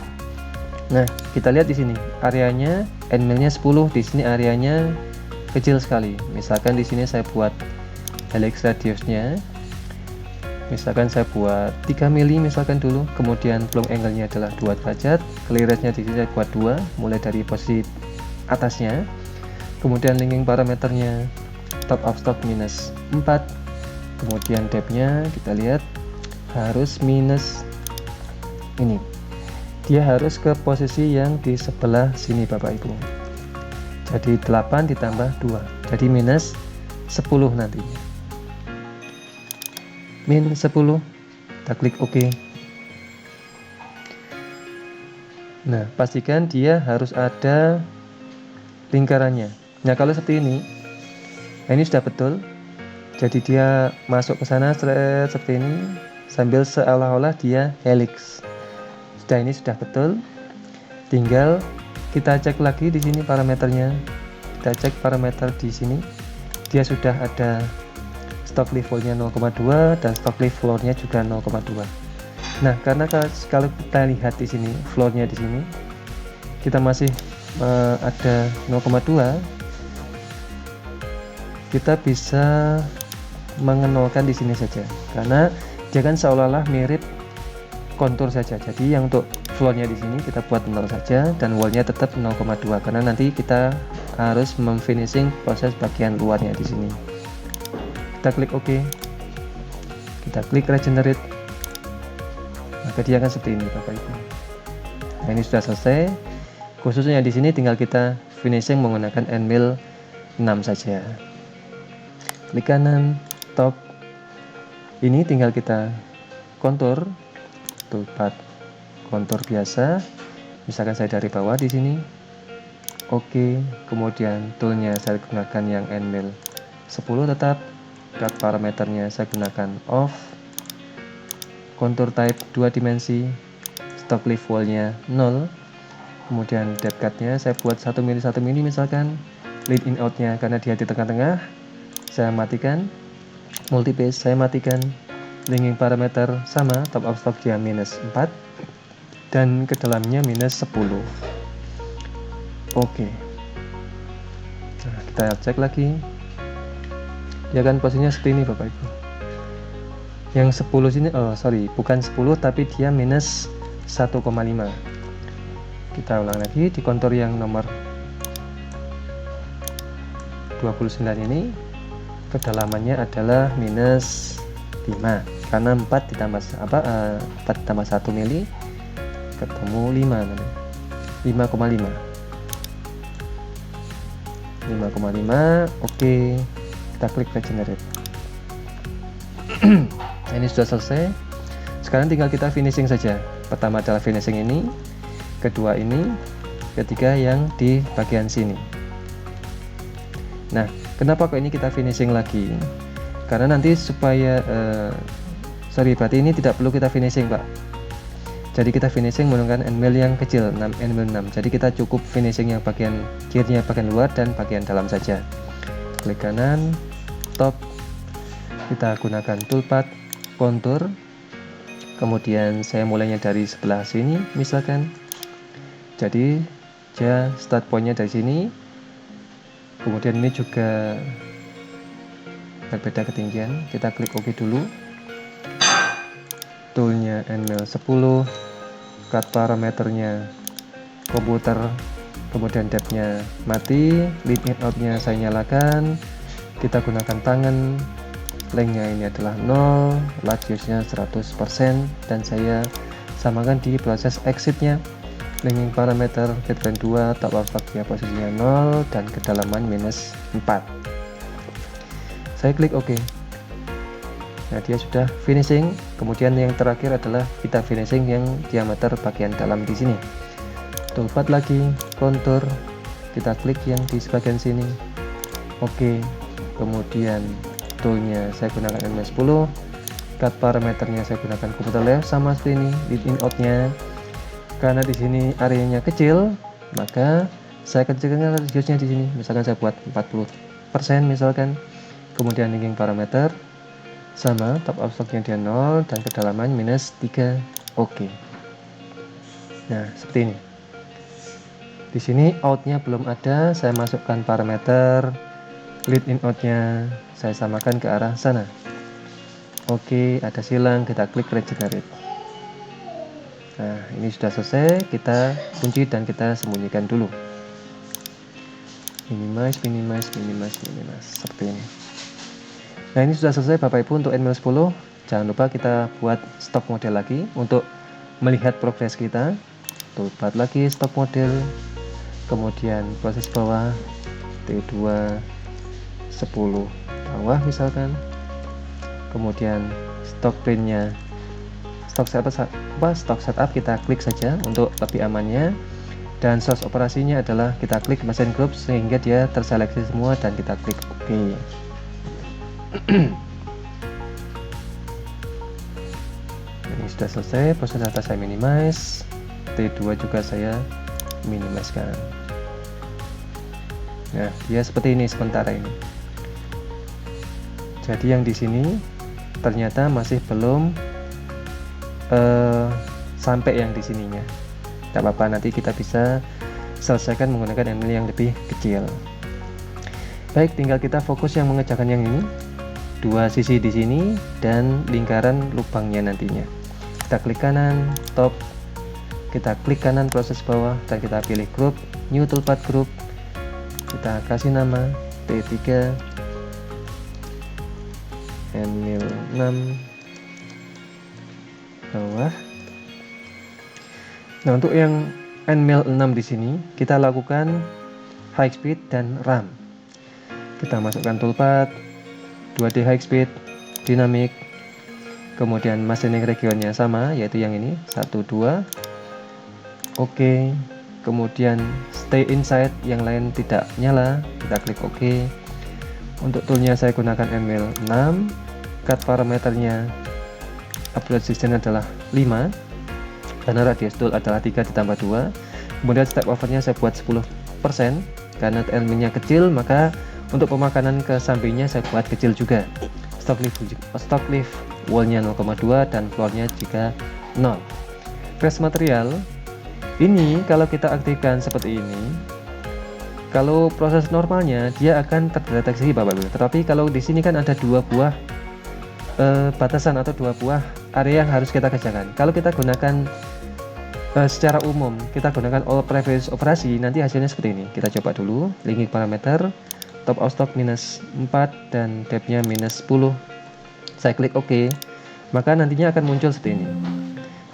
Nah, kita lihat di sini areanya end millnya 10, di sini areanya kecil sekali. Misalkan di sini saya buat helix radiusnya, misalkan saya buat 3 mili misalkan dulu, kemudian plumb angle-nya adalah 2 derajat, clearance-nya di sini saya buat 2, mulai dari posisi atasnya. Kemudian linking parameternya top of stock minus 4. Kemudian depth-nya kita lihat harus minus ini. Dia harus ke posisi yang di sebelah sini Bapak Ibu. Jadi 8 ditambah 2, jadi minus 10 nanti. Min 10, kita klik OK. Nah, pastikan dia harus ada lingkarannya. Nah, kalau seperti ini sudah betul. Jadi dia masuk ke sana seperti ini, sambil seolah-olah dia helix. Ini sudah betul. Tinggal kita cek lagi di sini parameternya. Kita cek parameter di sini. Dia sudah ada stock levelnya 0,2 dan stock level floornya juga 0,2. Nah, karena kalau kita lihat di sini floornya di sini kita masih ada 0,2, kita bisa mengenolkan di sini saja karena dia kan seolah-olah mirip kontur saja. Jadi yang untuk floornya di sini kita buat 0 saja dan wallnya tetap 0,2 karena nanti kita harus memfinishing proses bagian luarnya di sini. Kita klik OK, kita klik regenerate, maka dia akan seperti ini Bapak Ibu. Nah, ini sudah selesai. Khususnya di sini tinggal kita finishing menggunakan end mill 6 saja. Klik kanan, top. Ini tinggal kita kontur, toolpath kontur biasa. Misalkan saya dari bawah di sini. Oke, kemudian toolnya saya gunakan yang end mill 10 tetap. Cut parameternya saya gunakan off. Kontur type 2 dimensi. Stock lift wallnya 0. Kemudian depth cutnya saya buat 1 mili 1 mili misalkan. Lead in outnya karena dia di tengah-tengah saya matikan. Multipace saya matikan. Linking parameter sama, top of stock dia minus 4 dan ke dalamnya minus 10. Oke. Nah, kita cek lagi. Dia kan posisinya seperti ini Bapak Ibu. Yang 10 sini, bukan 10 tapi dia minus 1,5. Kita ulang lagi di kontur yang nomor 29 ini. Kedalamannya adalah minus 5 karena 4 ditambah 1 mili ketemu 5,5. Oke, kita klik regenerate. Ini sudah selesai. Sekarang tinggal kita finishing saja. Pertama adalah finishing ini, kedua ini, ketiga yang di bagian sini. Nah, kenapa kok ini kita finishing lagi? Karena nanti supaya berarti ini tidak perlu kita finishing Pak. Jadi kita finishing menggunakan end mill yang kecil, end mill 6. Jadi kita cukup finishing yang bagian kirinya bagian luar dan bagian dalam saja. Klik kanan, top. Kita gunakan toolpath kontur. Kemudian saya mulainya dari sebelah sini misalkan. Jadi dia start pointnya dari sini. Kemudian ini juga berbeda ketinggian. Kita klik OK dulu. Toolnya end mill 10, cut parameternya komputer, kemudian depthnya mati, lead in outnya saya nyalakan, kita gunakan tangan, lengthnya ini adalah 0, radiusnya 100%, dan saya samakan di proses exitnya. Linking parameter deadline 2, top of stocknya posisinya 0 dan kedalaman minus 4. Saya klik OK. Nah, dia sudah finishing. Kemudian yang terakhir adalah kita finishing yang diameter bagian dalam di sini. Toolpath lagi, kontur. Kita klik yang di bagian sini. Oke. Kemudian toolnya saya gunakan M10. Cut parameternya saya gunakan komputer left sama seperti ini. Lead in outnya. Karena di sini areanya kecil, maka saya kecilkan radiusnya di sini. Misalkan saya buat 40% misalkan. Kemudian linking parameter sama, top of stocknya dia 0 dan kedalaman minus 3. Oke. Nah, seperti ini. Di sini outnya belum ada, saya masukkan parameter lead in outnya, saya samakan ke arah sana. Oke, ada silang, kita klik regenerate. Nah, ini sudah selesai, kita kunci dan kita sembunyikan dulu. Minimize, seperti ini. Nah, ini sudah selesai Bapak Ibu untuk end mill 10. Jangan lupa kita buat stop model lagi untuk melihat progres kita. Toolpath lagi, stop model. Kemudian proses bawah, T2 10 bawah misalkan. Kemudian stock printnya, stock setup kita klik saja untuk lebih amannya. Dan source operasinya adalah kita klik mesin group sehingga dia terseleksi semua dan kita klik OK. Ini sudah selesai, proses data saya minimize, T2 juga saya minimizekan. Nah, dia seperti ini sementara ini. Jadi yang di sini ternyata masih belum sampai yang di sininya. Tidak apa-apa, nanti kita bisa selesaikan menggunakan ML yang lebih kecil. Baik, tinggal kita fokus yang mengerjakan yang ini, dua sisi di sini dan lingkaran lubangnya nantinya. Kita klik kanan top, kita klik kanan proses bawah dan kita pilih group, new toolpath group, kita kasih nama T3 ML 6 bawah. Nah, untuk yang NML 6 di sini kita lakukan high speed dan RAM. Kita masukkan toolpath 2D high speed, dynamic, kemudian machining regionnya sama, yaitu yang ini 1 2. Oke. Kemudian stay inside, yang lain tidak nyala, kita klik OK. Untuk toolnya saya gunakan NML 6, cut parameternya upload distance adalah 5, karena radius tool adalah 3 ditambah 2. Kemudian step overnya saya buat 10%, karena elemennya kecil maka untuk pemakanan ke sampingnya saya buat kecil juga. Stock lift wallnya 0,2 dan floornya juga 0. Trace material ini kalau kita aktifkan seperti ini, kalau proses normalnya dia akan terdeteksi Bapak Ibu. Tetapi kalau di sini kan ada dua buah batasan atau dua buah area yang harus kita kerjakan. Kalau kita gunakan secara umum, kita gunakan all previous operasi, nanti hasilnya seperti ini. Kita coba dulu, linking parameter, top of stock minus 4 dan depth-nya minus 10. Saya klik OK, maka nantinya akan muncul seperti ini.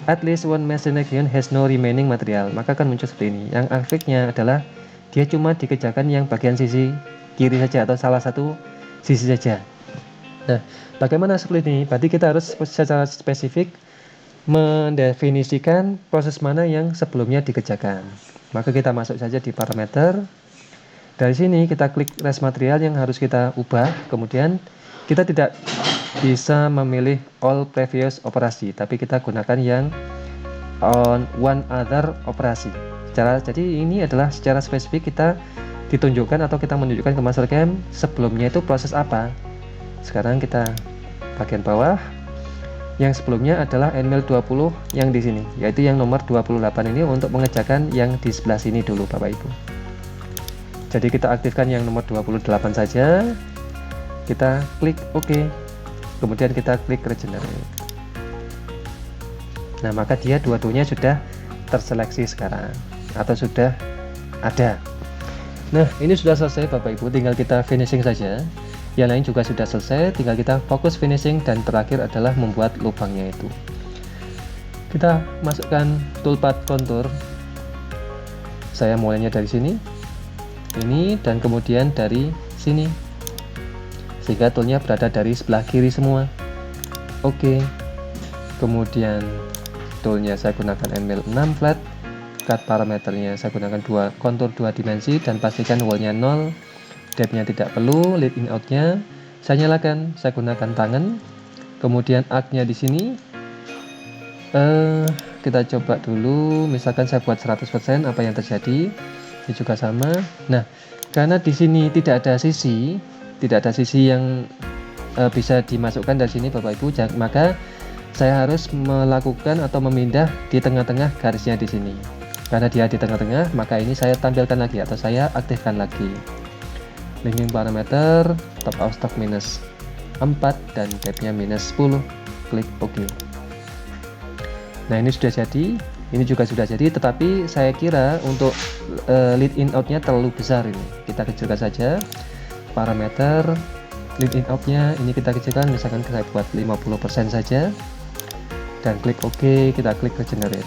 At least one machine region has no remaining material, maka akan muncul seperti ini. Yang aktifnya adalah dia cuma dikerjakan yang bagian sisi kiri saja atau salah satu sisi saja. Nah, bagaimana seperti ini? Berarti kita harus secara spesifik mendefinisikan proses mana yang sebelumnya dikerjakan. Maka kita masuk saja di parameter. Dari sini kita klik trace material yang harus kita ubah. Kemudian kita tidak bisa memilih all previous operasi, tapi kita gunakan yang on one other operasi. Jadi ini adalah secara spesifik kita ditunjukkan atau kita menunjukkan ke mastercam sebelumnya itu proses apa. Sekarang kita bagian bawah. Yang sebelumnya adalah NML 20 yang di sini, yaitu yang nomor 28 ini untuk mengerjakan yang di sebelah sini dulu Bapak Ibu. Jadi kita aktifkan yang nomor 28 saja. Kita klik OK. Kemudian kita klik regenerate. Nah, maka dia dua-duanya sudah terseleksi sekarang atau sudah ada. Nah, ini sudah selesai Bapak Ibu, tinggal kita finishing saja. Yang lain juga sudah selesai, tinggal kita fokus finishing dan terakhir adalah membuat lubangnya itu. Kita masukkan toolpath contour. Saya mulainya dari sini, ini, dan kemudian dari sini, sehingga toolnya berada dari sebelah kiri semua. Oke. Kemudian toolnya saya gunakan NML 6 flat, cut parameternya saya gunakan kontur 2 dimensi dan pastikan wallnya 0. Depth-nya tidak perlu, lead in out-nya saya nyalakan, saya gunakan tangan. Kemudian arc-nya di sini kita coba dulu, misalkan saya buat 100%, apa yang terjadi? Ini juga sama. Nah, karena di sini tidak ada sisi yang bisa dimasukkan dari sini Bapak Ibu, maka saya harus melakukan atau memindah di tengah-tengah garisnya di sini. Karena dia di tengah-tengah, maka ini saya tampilkan lagi atau saya aktifkan lagi. Linking parameter, top of stock minus 4 dan depth-nya minus 10. Klik OK. Nah, ini sudah jadi, ini juga sudah jadi, tetapi saya kira untuk lead in out-nya terlalu besar ini. Kita kecilkan saja. Parameter lead in out-nya ini kita kecilkan, misalkan saya buat 50% saja. Dan klik OK, kita klik regenerate.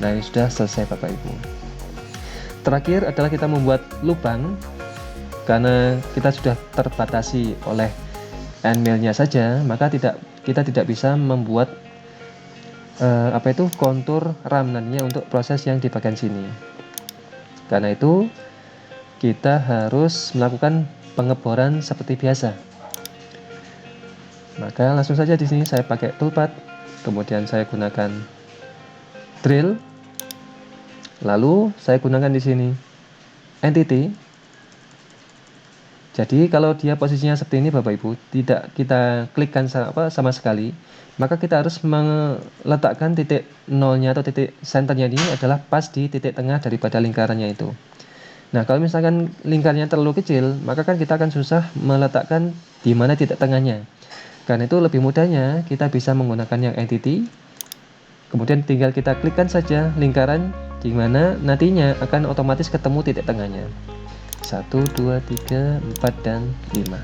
Nah, ini sudah selesai Bapak Ibu. Terakhir adalah kita membuat lubang. karena kita sudah terbatasi oleh nmil-nya saja, maka kita tidak bisa membuat kontur RAM nantinya untuk proses yang di bagian sini. Karena itu kita harus melakukan pengeboran seperti biasa. Maka langsung saja di sini saya pakai toolpad, kemudian saya gunakan drill, lalu saya gunakan di sini entity. Jadi kalau dia posisinya seperti ini Bapak Ibu, tidak kita klikkan sama sekali, maka kita harus meletakkan titik nolnya atau titik senternya ini adalah pas di titik tengah daripada lingkarannya itu. Nah, kalau misalkan lingkarannya terlalu kecil, maka kan kita akan susah meletakkan di mana titik tengahnya. Karena itu lebih mudahnya kita bisa menggunakan yang entity, kemudian tinggal kita klikkan saja lingkaran di mana nantinya akan otomatis ketemu titik tengahnya. 1, 2, 3, 4, dan 5.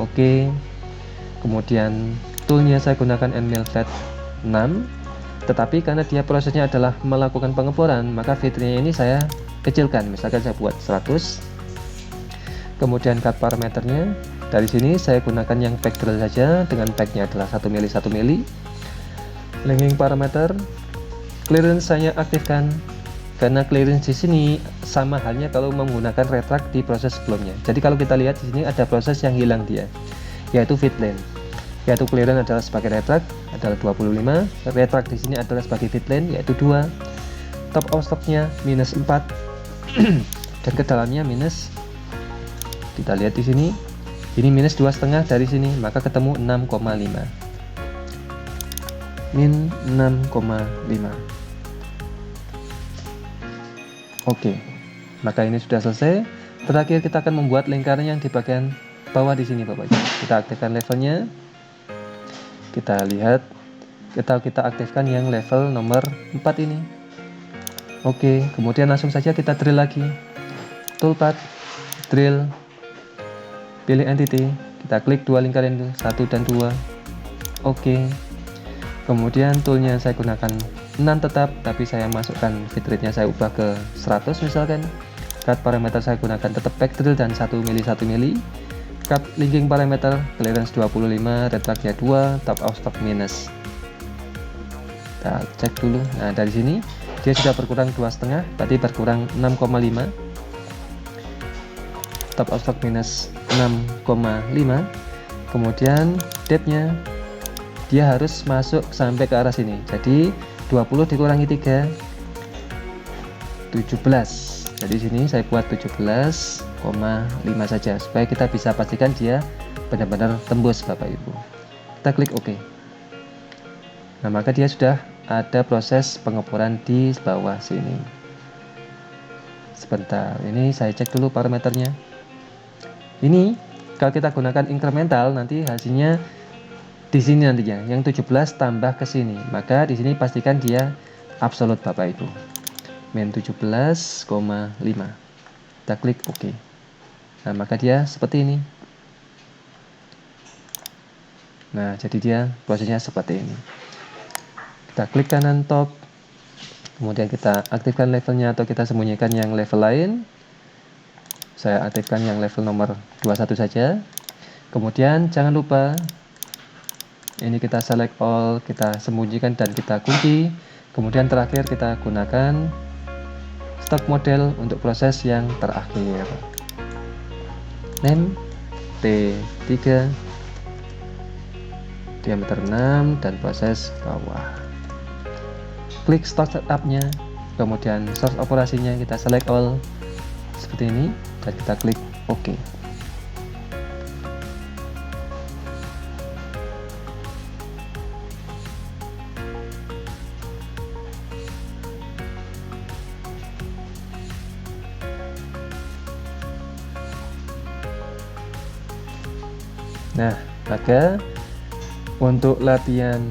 Oke. Kemudian toolnya saya gunakan nmil-flat 6. Tetapi karena dia prosesnya adalah melakukan pengeboran, maka fiturnya ini saya kecilkan. Misalkan saya buat 100. Kemudian cut parameternya dari sini saya gunakan yang pack drill saja, dengan packnya adalah 1 mili 1 mili. Linking parameter, clearance saya aktifkan. Karena clearance di sini sama halnya kalau menggunakan retract di proses sebelumnya. Jadi kalau kita lihat di sini ada proses yang hilang dia, yaitu fit lane. Yaitu clearance adalah sebagai retract adalah 25, retract di sini adalah sebagai fit lane yaitu 2. Top of stocknya minus 4 dan ke dalamnya minus. Kita lihat di sini, ini minus 2,5 dari sini, maka ketemu 6,5. Min 6,5. Oke, maka ini sudah selesai. Terakhir kita akan membuat lingkaran yang di bagian bawah di sini Bapak Ibu. Kita aktifkan levelnya. Kita lihat, kita aktifkan yang level nomor 4 ini. Oke, kemudian langsung saja kita drill lagi. Toolpad, drill, pilih entity, kita klik dua lingkaran itu, 1 dan 2. Oke. Kemudian toolnya saya gunakan 6 tetap, tapi saya masukkan fit rate-nya saya ubah ke 100 misalkan. Cut parameter saya gunakan tetap pack drill dan 1 mili 1 mili. Cut linking parameter clearance 25, retract-nya 2, top of stock minus. Kita cek dulu. Nah, dari sini dia sudah berkurang 2,5, berarti berkurang 6,5. Top of stock minus 6,5. Kemudian depth-nya dia harus masuk sampai ke arah sini. Jadi 20 dikurangi 3, 17. Jadi sini saya buat 17,5 saja supaya kita bisa pastikan dia benar-benar tembus Bapak Ibu. Kita klik OK. Nah, maka dia sudah ada proses pengeboran di bawah sini. Sebentar, ini saya cek dulu parameternya. Ini kalau kita gunakan incremental nanti hasilnya di sini nantinya yang 17 tambah ke sini, maka di sini pastikan dia absolut Bapak Ibu. Min 17,5. Kita klik OK. Nah, maka dia seperti ini. Nah, jadi dia prosesnya seperti ini. Kita klik kanan top. Kemudian kita aktifkan levelnya atau kita sembunyikan yang level lain. Saya aktifkan yang level nomor 21 saja. Kemudian jangan lupa ini kita select all, kita sembunyikan dan kita kunci. Kemudian terakhir kita gunakan stock model untuk proses yang terakhir. Name T3, diameter 6 dan proses bawah. Klik start setupnya, kemudian source operasinya kita select all seperti ini dan kita klik OK. Nah, maka untuk latihan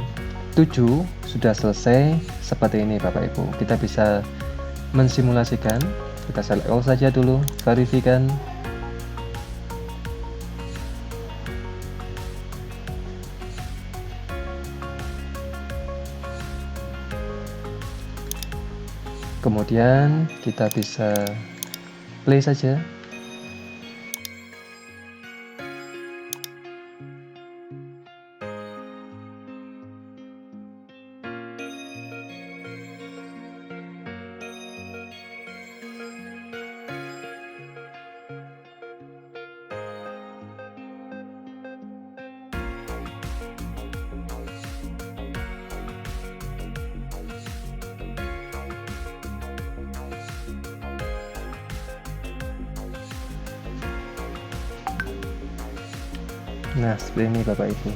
7 sudah selesai seperti ini Bapak Ibu. Kita bisa mensimulasikan. Kita select all saja dulu, verifikan. Kemudian kita bisa play saja. Nah, seperti ini Bapak Ibu.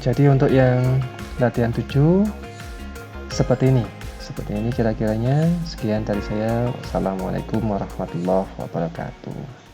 Jadi untuk yang latihan 7 seperti ini. Seperti ini kira-kiranya. Sekian dari saya. Wassalamualaikum warahmatullahi wabarakatuh.